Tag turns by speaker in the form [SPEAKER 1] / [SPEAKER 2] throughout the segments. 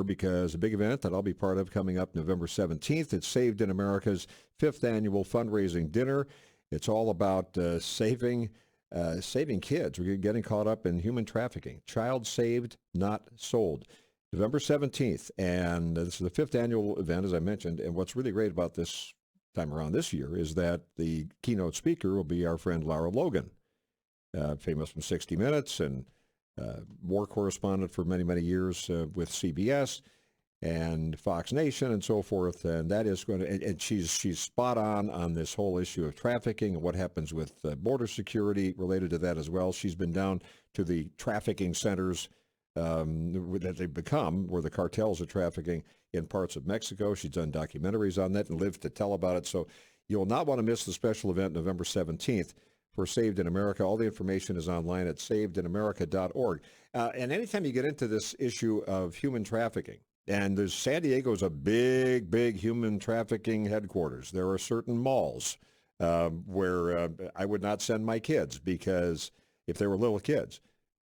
[SPEAKER 1] because a big event that I'll be part of coming up November 17th. It's Saved in America's fifth annual fundraising dinner. It's all about saving kids. We're getting caught up in human trafficking. Child saved, not sold. November 17th, and this is the fifth annual event, as I mentioned. And what's really great about this time around this year is that the keynote speaker will be our friend Lara Logan, famous from 60 Minutes and war correspondent for many, many years with CBS and Fox Nation and so forth. And that is going to, and she's spot on this whole issue of trafficking and what happens with border security related to that as well. She's been down to the trafficking centers that they've become, where the cartels are trafficking in parts of Mexico. She's done documentaries on that and lived to tell about it. So you'll not want to miss the special event November 17th for Saved in America. All the information is online at savedinamerica.org. And anytime you get into this issue of human trafficking, and San Diego's a big, big human trafficking headquarters. There are certain malls where I would not send my kids, because if they were little kids,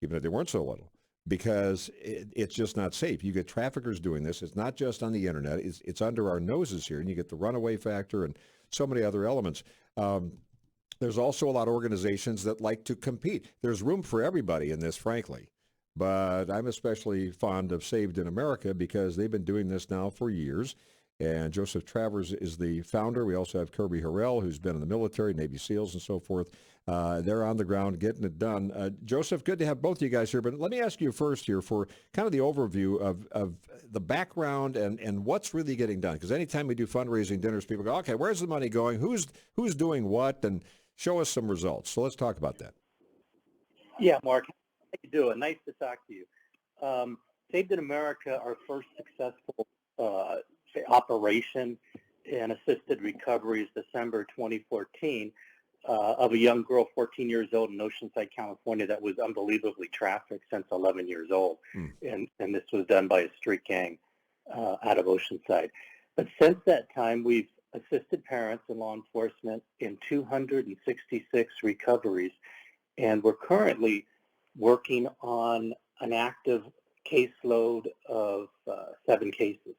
[SPEAKER 1] even if they weren't so little, because it's just not safe. You get traffickers doing this. It's not just on the internet. It's under our noses here, and you get the runaway factor and so many other elements. There's also a lot of organizations that like to compete. There's room for everybody in this, frankly. But I'm especially fond of Saved in America because they've been doing this now for years. And Joseph Travers is the founder. We also have Kirby Harrell, who's been in the military, Navy SEALs and so forth. They're on the ground getting it done. Joseph, good to have both of you guys here. But let me ask you first here for kind of the overview of the background and what's really getting done. Because anytime we do fundraising dinners, people go, okay, where's the money going? Who's doing what? And show us some results. So let's talk about that.
[SPEAKER 2] Yeah, Mark, how you doing? Nice to talk to you. Saved in America, our first successful operation in assisted recovery is December 2014 of a young girl, 14 years old in Oceanside, California, that was unbelievably trafficked since 11 years old. And this was done by a street gang out of Oceanside. But since that time, we've assisted parents and law enforcement in 266 recoveries, and we're currently working on an active caseload of 7 cases.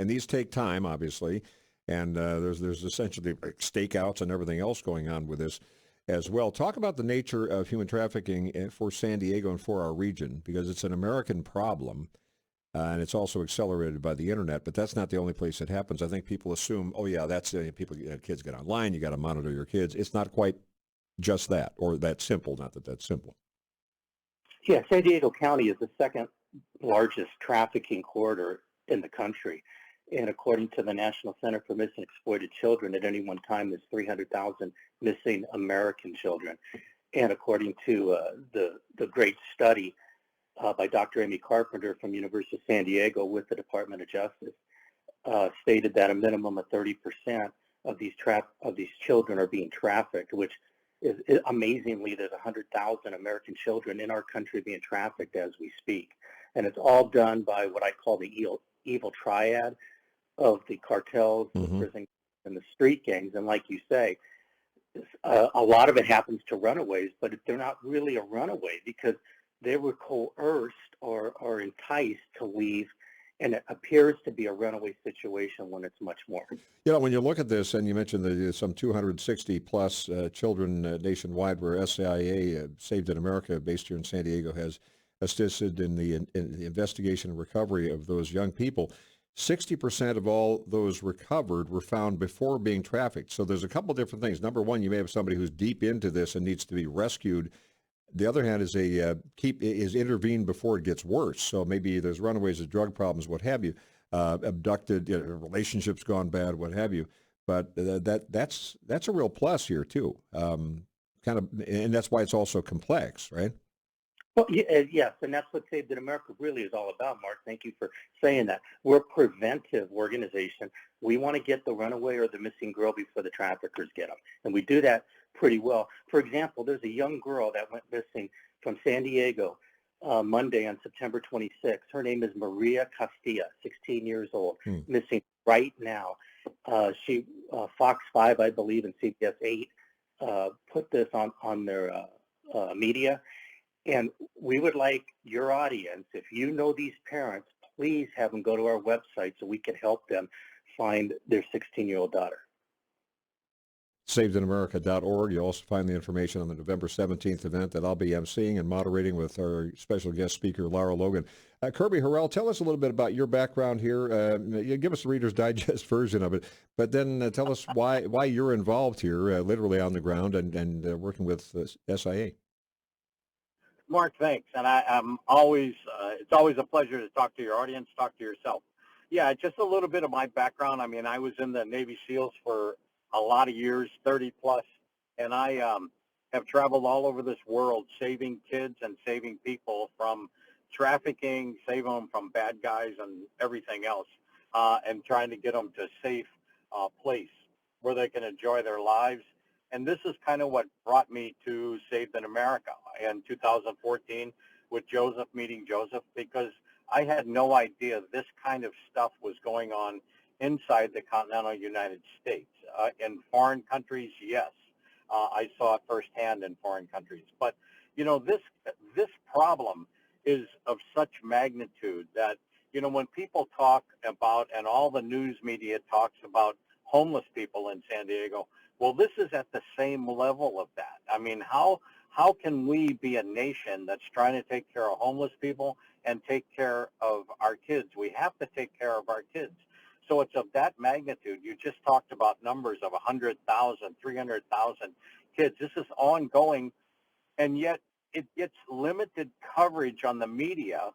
[SPEAKER 1] And these take time, obviously, and there's essentially stakeouts and everything else going on with this as well. Talk about the nature of human trafficking for San Diego and for our region, because it's an American problem, and it's also accelerated by the internet. But that's not the only place it happens. I think people assume, oh yeah, that's kids get online. You got to monitor your kids. It's not quite just that, or that simple. Not that that's simple.
[SPEAKER 2] Yeah, San Diego County is the second largest trafficking corridor in the country. And according to the National Center for Missing and Exploited Children, at any one time, there's 300,000 missing American children. And according to the great study by Dr. Amy Carpenter from University of San Diego with the Department of Justice, stated that a minimum of 30% of these children are being trafficked, which is amazingly, there's 100,000 American children in our country being trafficked as we speak. And it's all done by what I call the evil triad of the cartels, the prison, and the street gangs. And like you say, a lot of it happens to runaways, but they're not really a runaway because they were coerced or enticed to leave, and it appears to be a runaway situation when it's much more.
[SPEAKER 1] You know, when you look at this, and you mentioned some 260 plus children nationwide where SIA, Saved in America, based here in San Diego, has assisted in the investigation and recovery of those young people. 60% of all those recovered were found before being trafficked. So there's a couple different things. Number one, you may have somebody who's deep into this and needs to be rescued. The other hand is intervene before it gets worse. So maybe there's runaways, there's drug problems, what have you, abducted, relationships gone bad, what have you. But that's a real plus here too. And that's why it's also complex, right?
[SPEAKER 2] Well, yes, and that's what Saved in America really is all about, Mark. Thank you for saying that. We're a preventive organization. We want to get the runaway or the missing girl before the traffickers get them, and we do that pretty well. For example, there's a young girl that went missing from San Diego Monday on September 26th. Her name is Maria Castilla, 16 years old, missing right now. She Fox 5, I believe, and CBS 8 put this on their media. And we would like your audience, if you know these parents, please have them go to our website so we can help them find their 16-year-old daughter.
[SPEAKER 1] SavedInAmerica.org. You'll also find the information on the November 17th event that I'll be emceeing and moderating with our special guest speaker, Lara Logan. Kirby Harrell, tell us a little bit about your background here. You give us the Reader's Digest version of it, but then tell us why you're involved here, literally on the ground and working with SIA.
[SPEAKER 3] Mark, thanks. And I'm always, it's always a pleasure to talk to your audience, talk to yourself. Yeah, just a little bit of my background. I mean, I was in the Navy SEALs for a lot of years, 30 plus, and I have traveled all over this world saving kids and saving people from trafficking, saving them from bad guys and everything else, and trying to get them to a safe place where they can enjoy their lives. And this is kind of what brought me to Saved in America in 2014 with Joseph, meeting Joseph, because I had no idea this kind of stuff was going on inside the continental United States. In foreign countries, yes. I saw it firsthand in foreign countries. But, you know, this problem is of such magnitude that, you know, when people talk about, and all the news media talks about homeless people in San Diego, well, this is at the same level of that. I mean, how can we be a nation that's trying to take care of homeless people and take care of our kids? We have to take care of our kids. So it's of that magnitude. You just talked about numbers of 100,000, 300,000 kids. This is ongoing, and yet it gets limited coverage on the media.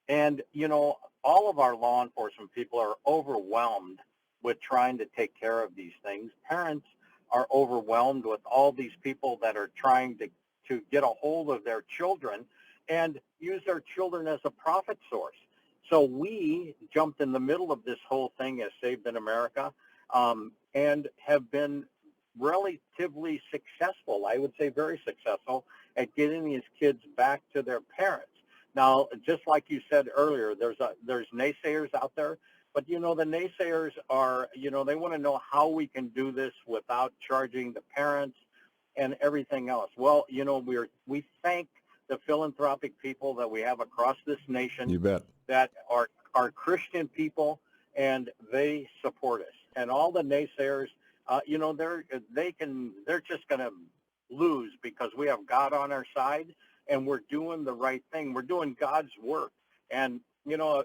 [SPEAKER 3] And, you know, all of our law enforcement people are overwhelmed with trying to take care of these things. Parents are overwhelmed with all these people that are trying to get a hold of their children and use their children as a profit source. So we jumped in the middle of this whole thing as Saved in America, and have been relatively successful, I would say very successful, at getting these kids back to their parents. Now, just like you said earlier, there's naysayers out there, but, you know, the naysayers are, you know, they want to know how we can do this without charging the parents and everything else. Well, you know, we thank the philanthropic people that we have across this nation.
[SPEAKER 1] You bet.
[SPEAKER 3] That are Christian people, and they support us. And all the naysayers, you know, they're just going to lose, because we have God on our side, and we're doing the right thing. We're doing God's work. And, you know,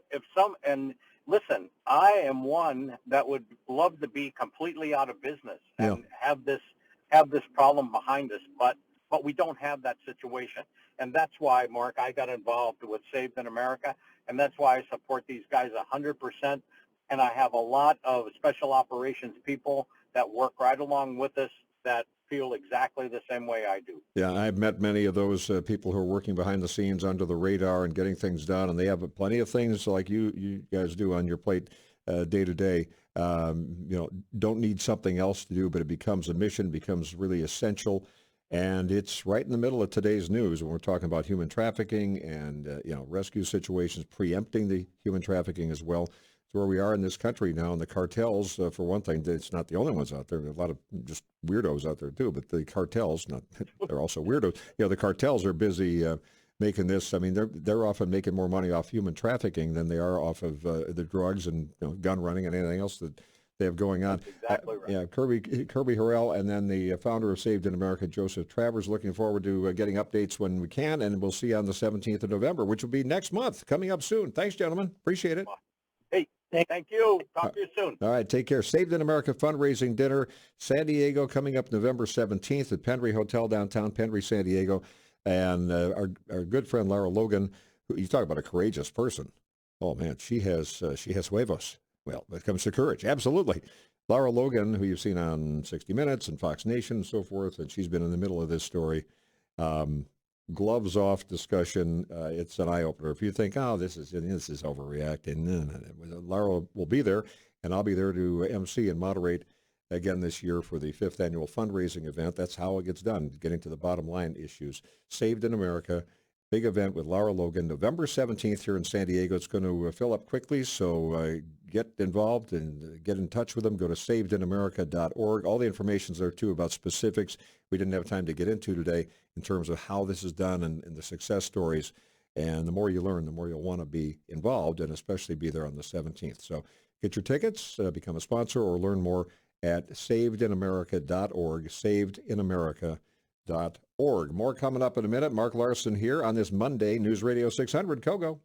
[SPEAKER 3] and listen, I am one that would love to be completely out of business and have this problem behind us, but we don't have that situation. And that's why, Mark, I got involved with Saved in America, and that's why I support these guys 100%. And I have a lot of special operations people that work right along with us that feel exactly the same way I do.
[SPEAKER 1] Yeah, I've met many of those people who are working behind the scenes under the radar and getting things done, and they have plenty of things like you guys do on your plate day to day. You know, don't need something else to do, but it becomes a mission, becomes really essential. And it's right in the middle of today's news when we're talking about human trafficking and, you know, rescue situations, preempting the human trafficking as well. It's where we are in this country now. And the cartels, for one thing, it's not the only ones out there. There are a lot of just weirdos out there, too. But the cartels, they're also weirdos. You know, the cartels are busy making this. I mean, they're often making more money off human trafficking than they are off of the drugs and, you know, gun running and anything else that they have going on.
[SPEAKER 3] That's exactly right.
[SPEAKER 1] Yeah, Kirby Harrell, and then the founder of Saved in America, Joseph Travers. Looking forward to getting updates when we can, and we'll see you on the 17th of November, which will be next month, coming up soon. Thanks, gentlemen. Appreciate it.
[SPEAKER 3] Hey, thank you. Talk to you soon.
[SPEAKER 1] All right, take care. Saved in America fundraising dinner, San Diego, coming up November 17th at Penry Hotel downtown, Penry, San Diego. And our good friend Lara Logan, you talk about a courageous person. Oh, man, she has huevos. Well, when it comes to courage, absolutely. Lara Logan, who you've seen on 60 Minutes and Fox Nation and so forth, and she's been in the middle of this story. Gloves off discussion. It's an eye-opener. If you think, oh, this is overreacting, Lara will be there, and I'll be there to MC and moderate again this year for the 5th annual fundraising event. That's how it gets done, getting to the bottom line issues. Saved in America. Big event with Lara Logan, November 17th here in San Diego. It's going to fill up quickly, so get involved and get in touch with them. Go to SavedInAmerica.org. All the information's there, too, about specifics we didn't have time to get into today in terms of how this is done and the success stories. And the more you learn, the more you'll want to be involved and especially be there on the 17th. So get your tickets, become a sponsor, or learn more at savedinamerica.org, savedinamerica.org. More coming up in a minute. Mark Larson here on this Monday, News Radio 600. Kogo.